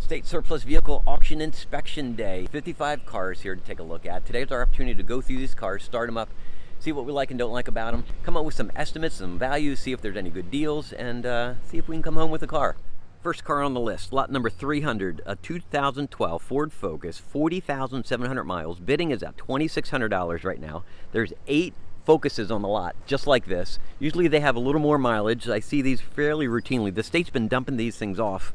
State Surplus Vehicle Auction Inspection Day. 55 cars here to take a look at. Today's our opportunity to go through these cars, start them up, see what we like and don't like about them, come up with some estimates, some values, see if there's any good deals, and see if we can come home with a car. First car on the list, lot number 300, a 2012 Ford Focus, 40,700 miles. Bidding is at $2,600 right now. There's 8 Focuses on the lot, just like this. Usually they have a little more mileage. I see these fairly routinely. The state's been dumping these things off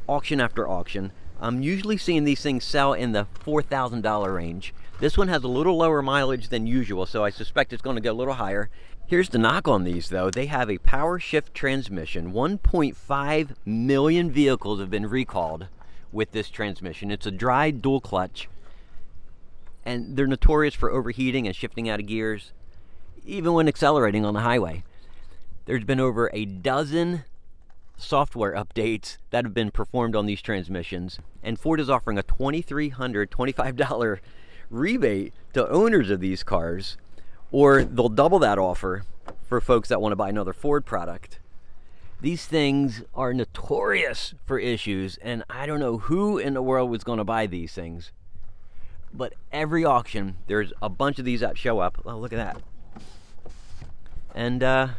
auction after auction. I'm usually seeing these things sell in the $4,000 range. This one has a little lower mileage than usual, so I suspect it's going to go a little higher. Here's the knock on these though. They have a power shift transmission. 1.5 million vehicles have been recalled with this transmission. It's a dry dual clutch, and they're notorious for overheating and shifting out of gears, even when accelerating on the highway. There's been over a dozen software updates that have been performed on these transmissions, and Ford is offering a $2,325 rebate to owners of these cars, or they'll double that offer for folks that want to buy another Ford product. These things are notorious for issues, and I don't know who in the world was going to buy these things, but every auction there's a bunch of these that show up. Oh, look at that. And I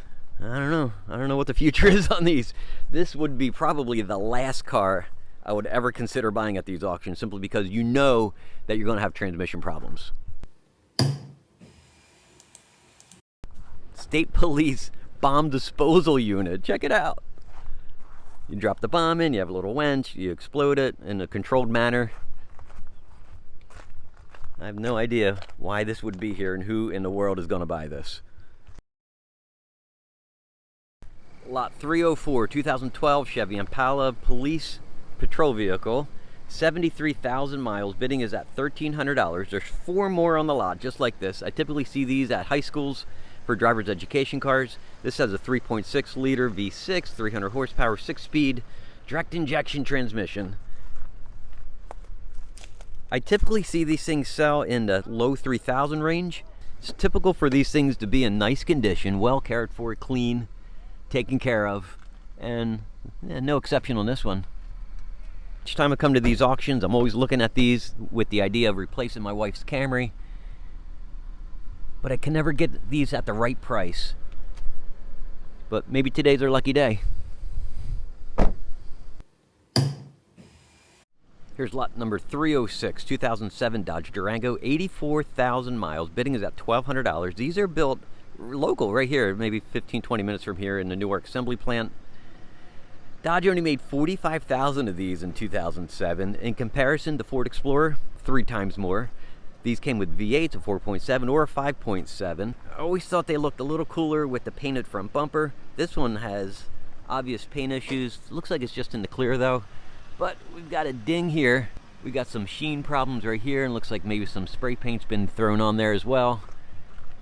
don't know what the future is on these. This would be probably the last car I would ever consider buying at these auctions, simply because you know that you're going to have transmission problems. State Police Bomb Disposal Unit. Check it out. You drop the bomb in, you have a little winch, you explode it in a controlled manner. I have no idea why this would be here and who in the world is going to buy this. Lot 304, 2012 Chevy Impala Police Patrol Vehicle, 73,000 miles. Bidding is at $1,300. There's 4 more on the lot, just like this. I typically see these at high schools for driver's education cars. This has a 3.6 liter V6, 300 horsepower, 6-speed, direct injection transmission. I typically see these things sell in the low 3,000 range. It's typical for these things to be in nice condition, well cared for, clean, taken care of, and no exception on this one. Each time I come to these auctions, I'm always looking at these with the idea of replacing my wife's Camry, but I can never get these at the right price. But maybe today's our lucky day. Here's lot number 306, 2007 Dodge Durango, 84,000 miles. Bidding is at $1,200. These are built local right here, maybe 15-20 minutes from here in the Newark assembly plant. Dodge only made 45,000 of these in 2007. In comparison to Ford Explorer, 3 times more. These came with V8s, a 4.7 or a 5.7. I always thought they looked a little cooler with the painted front bumper. This one has obvious paint issues. Looks like it's just in the clear though. But we've got a ding here. We got some sheen problems right here, and looks like maybe some spray paint's been thrown on there as well.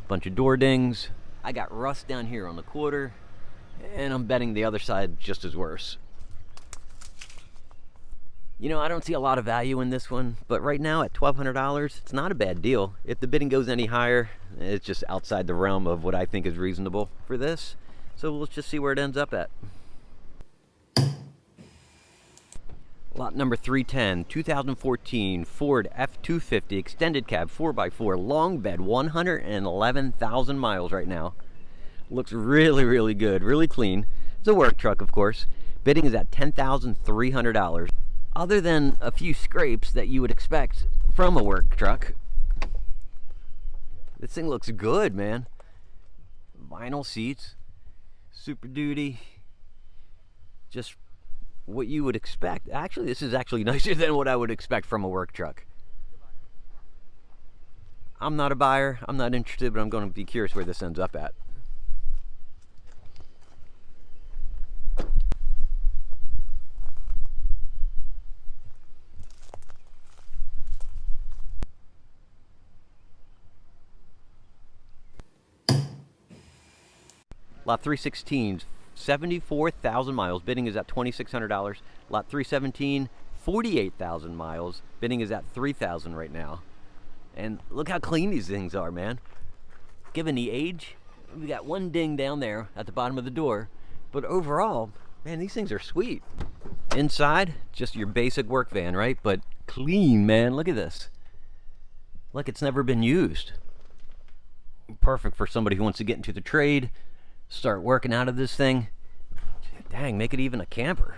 Bunch of door dings. I got rust down here on the quarter, and I'm betting the other side just as worse. You know, I don't see a lot of value in this one, but right now at $1,200, it's not a bad deal. If the bidding goes any higher, it's just outside the realm of what I think is reasonable for this. So let's just see where it ends up at. Lot number 310, 2014 Ford F-250 Extended Cab 4x4 long bed, 111,000 miles right now. Looks really, really good, really clean. It's a work truck, of course. Bidding is at $10,300. Other than a few scrapes that you would expect from a work truck, this thing looks good, man. Vinyl seats, Super Duty, just what you would expect. Actually, this is actually nicer than what I would expect from a work truck. I'm not a buyer, I'm not interested, but I'm going to be curious where this ends up at. Lot 316, 74,000 miles. Bidding is at $2,600. Lot 317, 48,000 miles. Bidding is at $3,000 right now. And look how clean these things are, man. Given the age, we got one ding down there at the bottom of the door, but overall, Man, these things are sweet. Inside, just your basic work van, right? But clean, man. Look at this. Like it's never been used. Perfect for somebody who wants to get into the trade, start working out of this thing. Dang, make it even a camper.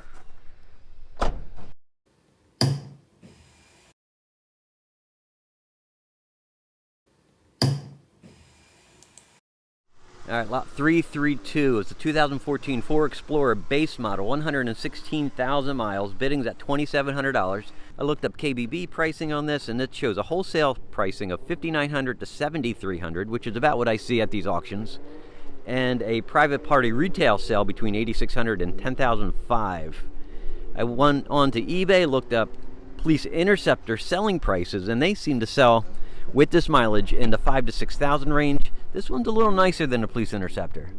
All right, lot 332 is the 2014 Ford Explorer base model, 116,000 miles. Bidding's at $2,700. I looked up KBB pricing on this, and it shows a wholesale pricing of $5,900 to $7,300, which is about what I see at these auctions, and a private party retail sale between $8,600 and $10,500. I went on to eBay, looked up police interceptor selling prices, and they seem to sell with this mileage in the $5,000 to $6,000 range. This one's a little nicer than the police interceptor.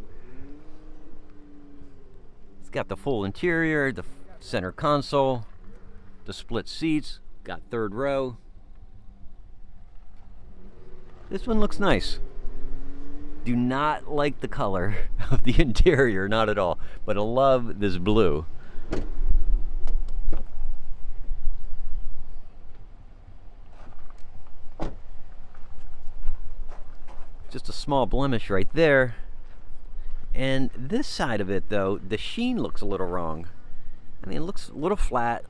It's got the full interior, the center console, the split seats, got third row. This one looks nice. Do not like the color of the interior, not at all, but I love this blue. Just a small blemish right there. And this side of it, though, the sheen looks a little wrong. I mean, it looks a little flat.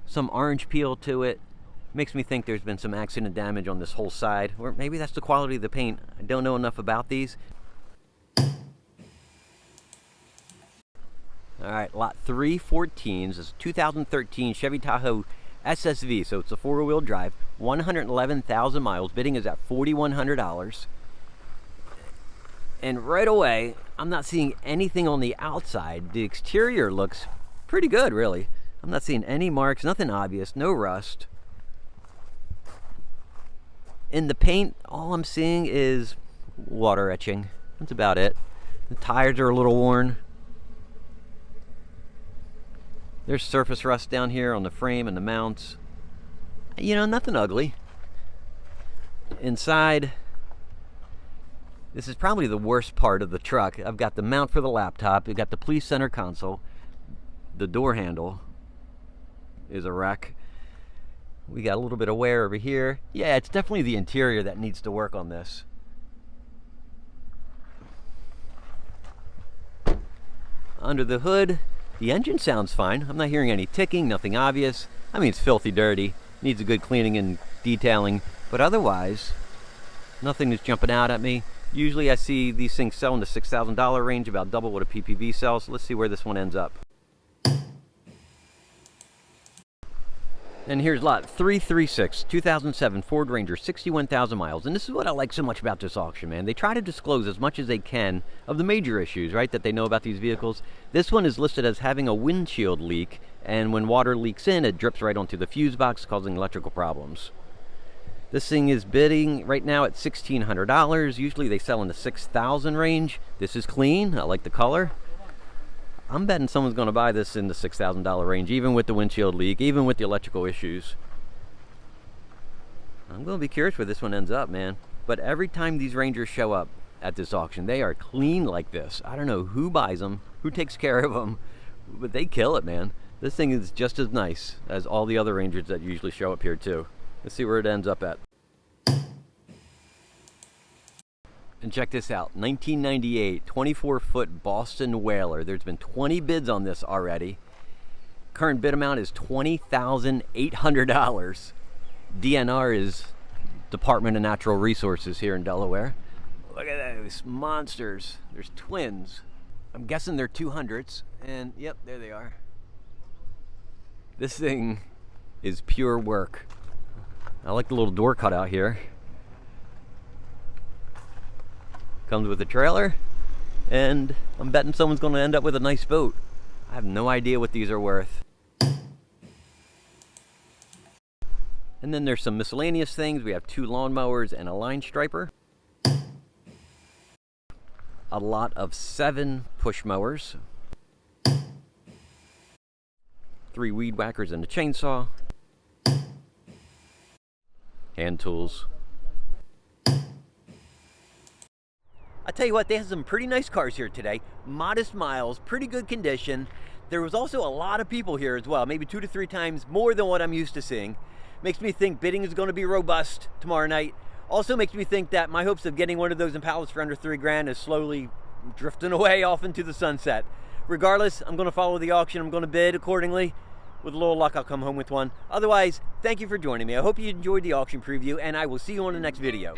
Some orange peel to it. Makes me think there's been some accident damage on this whole side. Or maybe that's the quality of the paint. I don't know enough about these. Alright, lot 314 is a 2013 Chevy Tahoe SSV, so it's a four-wheel drive, 111,000 miles. Bidding is at $4,100. And right away, I'm not seeing anything on the outside. The exterior looks pretty good, really. I'm not seeing any marks, nothing obvious, no rust. In the paint, all I'm seeing is water etching. That's about it. The tires are a little worn. There's surface rust down here on the frame and the mounts. You know, nothing ugly. Inside, this is probably the worst part of the truck. I've got the mount for the laptop. We've got the police center console. The door handle is a wreck. We got a little bit of wear over here. Yeah, it's definitely the interior that needs to work on this. Under the hood, the engine sounds fine. I'm not hearing any ticking, nothing obvious. I mean, it's filthy dirty. Needs a good cleaning and detailing. But otherwise, nothing is jumping out at me. Usually I see these things sell in the $6,000 range, about double what a PPV sells. So let's see where this one ends up. And here's lot 336, 2007 Ford Ranger, 61,000 miles. And this is what I like so much about this auction, man. They try to disclose as much as they can of the major issues, right, that they know about these vehicles. This one is listed as having a windshield leak, and when water leaks in, it drips right onto the fuse box, causing electrical problems. This thing is bidding right now at $1,600. Usually they sell in the $6,000 range. This is clean. I like the color. I'm betting someone's going to buy this in the $6,000 range, even with the windshield leak, even with the electrical issues. I'm going to be curious where this one ends up, man. But every time these Rangers show up at this auction, they are clean like this. I don't know who buys them, who takes care of them, but they kill it, man. This thing is just as nice as all the other Rangers that usually show up here, too. Let's see where it ends up at. And check this out, 1998 24-foot Boston Whaler. There's been 20 bids on this already. Current bid amount is $20,800. DNR is Department of Natural Resources here in Delaware. Look at those monsters. There's twins. I'm guessing they're 200s. And yep, there they are. This thing is pure work. I like the little door cutout here. Comes with a trailer, and I'm betting someone's going to end up with a nice boat. I have no idea what these are worth. And then there's some miscellaneous things. We have 2 lawnmowers and a line striper. A lot of 7 push mowers. 3 weed whackers and a chainsaw. Hand tools. I tell you what, they have some pretty nice cars here today. Modest miles, pretty good condition. There was also a lot of people here as well, maybe 2 to 3 times more than what I'm used to seeing. Makes me think bidding is going to be robust tomorrow night. Also makes me think that my hopes of getting one of those Impalas for under 3 grand is slowly drifting away off into the sunset. Regardless, I'm going to follow the auction. I'm going to bid accordingly. With a little luck, I'll come home with one. Otherwise, thank you for joining me. I hope you enjoyed the auction preview, and I will see you on the next video.